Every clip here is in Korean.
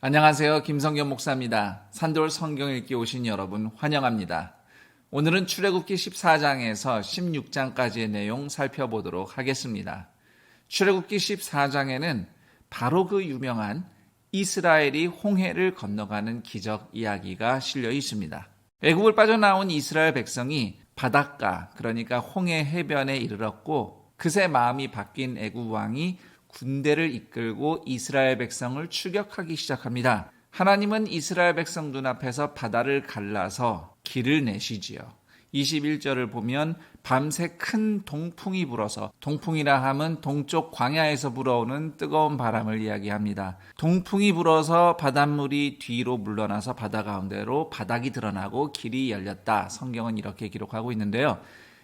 안녕하세요. 김성겸 목사입니다. 산돌 성경 읽기 오신 여러분 환영합니다. 오늘은 출애굽기 14장에서 16장까지의 내용 살펴보도록 하겠습니다. 출애굽기 14장에는 바로 그 유명한 이스라엘이 홍해를 건너가는 기적 이야기가 실려 있습니다. 애굽을 빠져나온 이스라엘 백성이 바닷가, 그러니까 홍해 해변에 이르렀고 그새 마음이 바뀐 애굽 왕이 군대를 이끌고 이스라엘 백성을 추격하기 시작합니다. 하나님은 이스라엘 백성 눈앞에서 바다를 갈라서 길을 내시지요. 21절을 보면 밤새 큰 동풍이 불어서, 동풍이라 함은 동쪽 광야에서 불어오는 뜨거운 바람을 이야기합니다. 동풍이 불어서 바닷물이 뒤로 물러나서 바다 가운데로 바닥이 드러나고 길이 열렸다. 성경은 이렇게 기록하고 있는데요.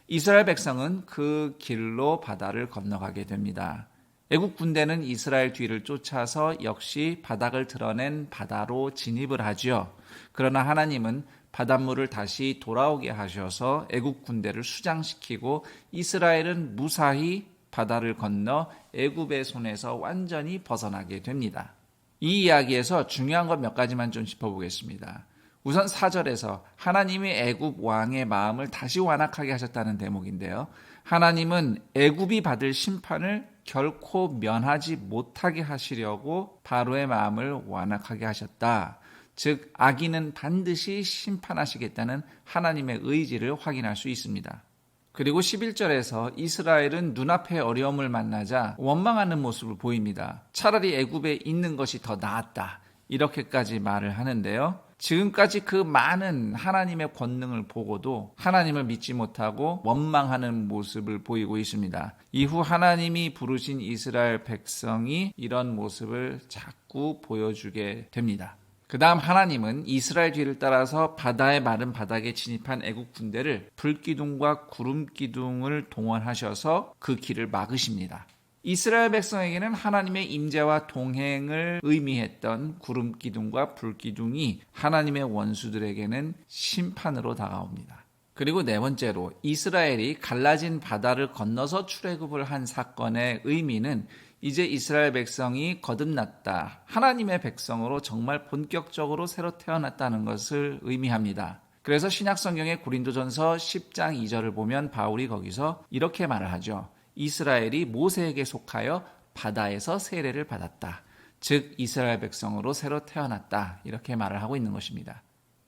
이스라엘 백성은 그 길로 바다를 건너가게 됩니다. 애국 군대는 이스라엘 뒤를 쫓아서 역시 바닥을 드러낸 바다로 진입을 하죠. 그러나 하나님은 바닷물을 다시 돌아오게 하셔서 애국 군대를 수장시키고 이스라엘은 무사히 바다를 건너 애굽의 손에서 완전히 벗어나게 됩니다. 이 이야기에서 중요한 것 몇 가지만 좀 짚어보겠습니다. 우선 4절에서 하나님이 애굽 왕의 마음을 다시 완악하게 하셨다는 대목인데요. 하나님은 애굽이 받을 심판을 결코 면하지 못하게 하시려고 바로의 마음을 완악하게 하셨다. 즉 악인은 반드시 심판하시겠다는 하나님의 의지를 확인할 수 있습니다. 그리고 11절에서 이스라엘은 눈앞에 어려움을 만나자 원망하는 모습을 보입니다. 차라리 애굽에 있는 것이 더 나았다. 이렇게까지 말을 하는데요. 지금까지 그 많은 하나님의 권능을 보고도 하나님을 믿지 못하고 원망하는 모습을 보이고 있습니다. 이후 하나님이 부르신 이스라엘 백성이 이런 모습을 자꾸 보여주게 됩니다. 그 다음 하나님은 이스라엘 뒤를 따라서 바다의 마른 바닥에 진입한 애국 군대를 불기둥과 구름기둥을 동원하셔서 그 길을 막으십니다. 이스라엘 백성에게는 하나님의 임재와 동행을 의미했던 구름기둥과 불기둥이 하나님의 원수들에게는 심판으로 다가옵니다. 그리고 네 번째로 이스라엘이 갈라진 바다를 건너서 출애굽을 한 사건의 의미는 이제 이스라엘 백성이 거듭났다. 하나님의 백성으로 정말 본격적으로 새로 태어났다는 것을 의미합니다. 그래서 신약성경의 고린도전서 10장 2절을 보면 바울이 거기서 이렇게 말을 하죠. 이스라엘이 모세에게 속하여 바다에서 세례를 받았다. 즉 이스라엘 백성으로 새로 태어났다. 이렇게 말을 하고 있는 것입니다.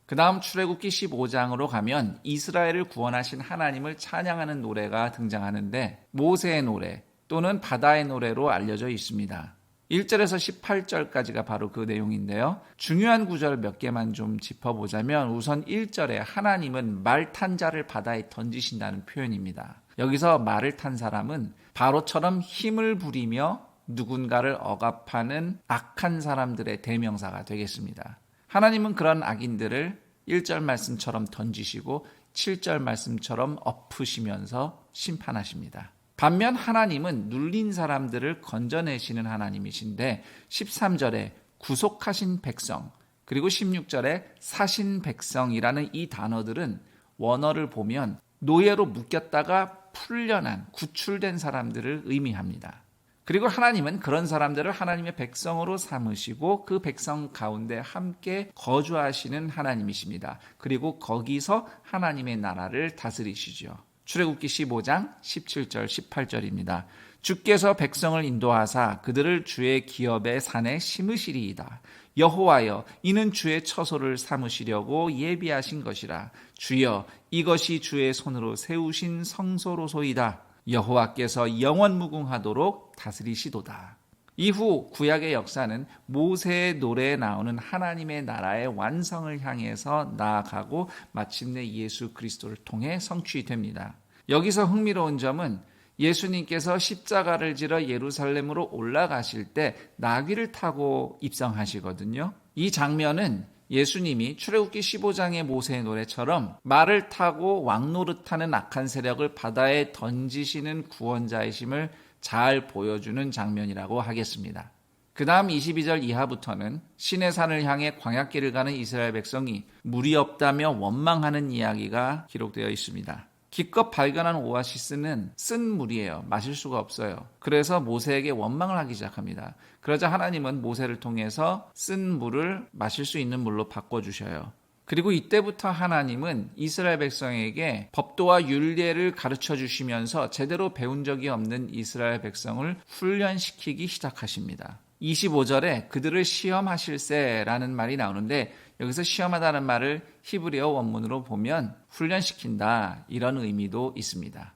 그 다음 출애굽기 15장으로 가면 이스라엘을 구원하신 하나님을 찬양하는 노래가 등장하는데 모세의 노래 또는 바다의 노래로 알려져 있습니다. 1절에서 18절까지가 바로 그 내용인데요. 중요한 구절 몇 개만 좀 짚어보자면 우선 1절에 하나님은 말 탄 자를 바다에 던지신다는 표현입니다. 여기서 말을 탄 사람은 바로처럼 힘을 부리며 누군가를 억압하는 악한 사람들의 대명사가 되겠습니다. 하나님은 그런 악인들을 1절 말씀처럼 던지시고 7절 말씀처럼 엎으시면서 심판하십니다. 반면 하나님은 눌린 사람들을 건져내시는 하나님이신데 13절에 구속하신 백성 그리고 16절에 사신 백성이라는 이 단어들은 원어를 보면 노예로 묶였다가 풀려난 구출된 사람들을 의미합니다. 그리고 하나님은 그런 사람들을 하나님의 백성으로 삼으시고 그 백성 가운데 함께 거주하시는 하나님이십니다. 그리고 거기서 하나님의 나라를 다스리시죠. 출애굽기 15장 17절 18절입니다. 주께서 백성을 인도하사 그들을 주의 기업의 산에 심으시리이다. 여호와여 이는 주의 처소를 삼으시려고 예비하신 것이라. 주여 이것이 주의 손으로 세우신 성소로소이다. 여호와께서 영원무궁하도록 다스리시도다. 이후 구약의 역사는 모세의 노래에 나오는 하나님의 나라의 완성을 향해서 나아가고 마침내 예수 그리스도를 통해 성취됩니다. 여기서 흥미로운 점은 예수님께서 십자가를 지러 예루살렘으로 올라가실 때 나귀를 타고 입성하시거든요. 이 장면은 예수님이 출애굽기 15장의 모세의 노래처럼 말을 타고 왕노릇하는 악한 세력을 바다에 던지시는 구원자이심을 잘 보여주는 장면이라고 하겠습니다. 그 다음 22절 이하부터는 신의 산을 향해 광야길을 가는 이스라엘 백성이 물이 없다며 원망하는 이야기가 기록되어 있습니다. 기껏 발견한 오아시스는 쓴 물이에요. 마실 수가 없어요. 그래서 모세에게 원망을 하기 시작합니다. 그러자 하나님은 모세를 통해서 쓴 물을 마실 수 있는 물로 바꿔주셔요. 그리고 이때부터 하나님은 이스라엘 백성에게 법도와 율례를 가르쳐 주시면서 제대로 배운 적이 없는 이스라엘 백성을 훈련시키기 시작하십니다. 25절에 그들을 시험하실세라는 말이 나오는데 여기서 시험하다는 말을 히브리어 원문으로 보면 훈련시킨다 이런 의미도 있습니다.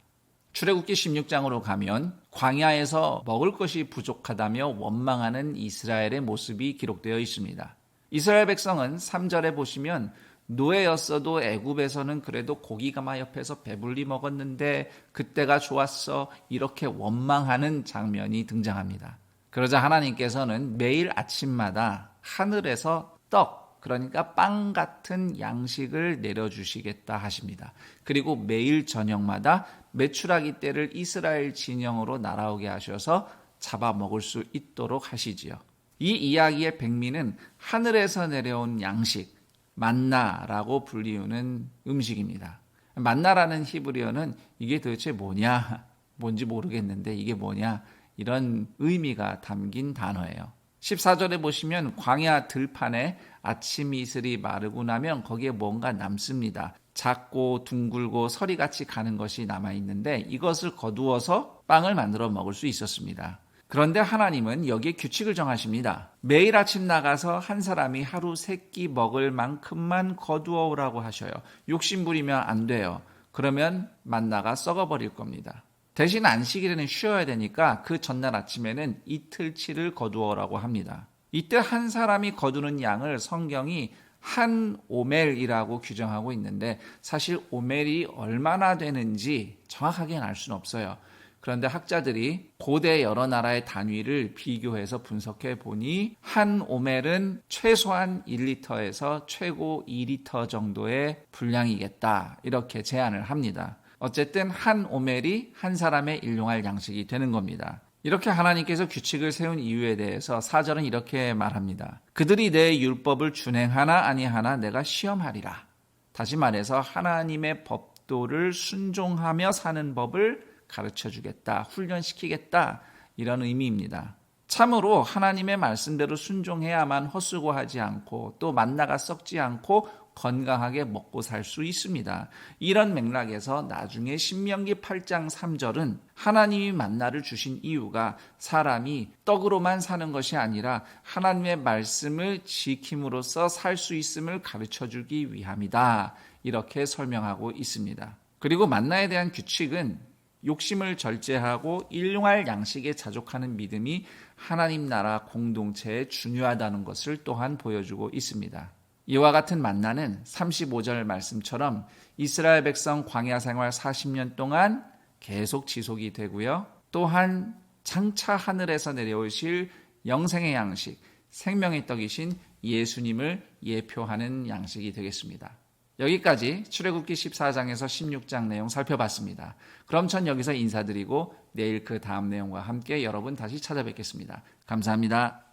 출애굽기 16장으로 가면 광야에서 먹을 것이 부족하다며 원망하는 이스라엘의 모습이 기록되어 있습니다. 이스라엘 백성은 3절에 보시면 노예였어도 애굽에서는 그래도 고기가마 옆에서 배불리 먹었는데 그때가 좋았어 이렇게 원망하는 장면이 등장합니다. 그러자 하나님께서는 매일 아침마다 하늘에서 떡, 그러니까 빵 같은 양식을 내려주시겠다 하십니다. 그리고 매일 저녁마다 메추라기 떼를 이스라엘 진영으로 날아오게 하셔서 잡아먹을 수 있도록 하시지요. 이 이야기의 백미는 하늘에서 내려온 양식, 만나라고 불리우는 음식입니다. 만나라는 히브리어는 이게 도대체 뭐냐, 뭔지 모르겠는데 이게 뭐냐, 이런 의미가 담긴 단어예요. 14절에 보시면 광야 들판에 아침 이슬이 마르고 나면 거기에 뭔가 남습니다. 작고 둥글고 서리같이 가는 것이 남아있는데 이것을 거두어서 빵을 만들어 먹을 수 있었습니다. 그런데 하나님은 여기에 규칙을 정하십니다. 매일 아침 나가서 한 사람이 하루 3끼 먹을 만큼만 거두어 오라고 하셔요. 욕심 부리면 안 돼요. 그러면 만나가 썩어버릴 겁니다. 대신 안식일에는 쉬어야 되니까 그 전날 아침에는 이틀치를 거두어라고 합니다. 이때 한 사람이 거두는 양을 성경이 한 오멜이라고 규정하고 있는데 사실 오멜이 얼마나 되는지 정확하게는 알 수는 없어요. 그런데 학자들이 고대 여러 나라의 단위를 비교해서 분석해 보니 한 오멜은 최소한 1리터에서 최고 2리터 정도의 분량이겠다 이렇게 제안을 합니다. 어쨌든 한 오멜이 한 사람의 일용할 양식이 되는 겁니다. 이렇게 하나님께서 규칙을 세운 이유에 대해서 4절은 이렇게 말합니다. 그들이 내 율법을 준행하나 아니하나 내가 시험하리라. 다시 말해서 하나님의 법도를 순종하며 사는 법을 가르쳐주겠다, 훈련시키겠다 이런 의미입니다. 참으로 하나님의 말씀대로 순종해야만 헛수고하지 않고 또 만나가 썩지 않고 건강하게 먹고 살 수 있습니다. 이런 맥락에서 나중에 신명기 8장 3절은 하나님이 만나를 주신 이유가 사람이 떡으로만 사는 것이 아니라 하나님의 말씀을 지킴으로써 살 수 있음을 가르쳐주기 위함이다. 이렇게 설명하고 있습니다. 그리고 만나에 대한 규칙은 욕심을 절제하고 일용할 양식에 자족하는 믿음이 하나님 나라 공동체에 중요하다는 것을 또한 보여주고 있습니다. 이와 같은 만나는 35절 말씀처럼 이스라엘 백성 광야 생활 40년 동안 계속 지속이 되고요. 또한 장차 하늘에서 내려오실 영생의 양식, 생명의 떡이신 예수님을 예표하는 양식이 되겠습니다. 여기까지 출애굽기 14장에서 16장 내용 살펴봤습니다. 그럼 전 여기서 인사드리고 내일 그 다음 내용과 함께 여러분 다시 찾아뵙겠습니다. 감사합니다.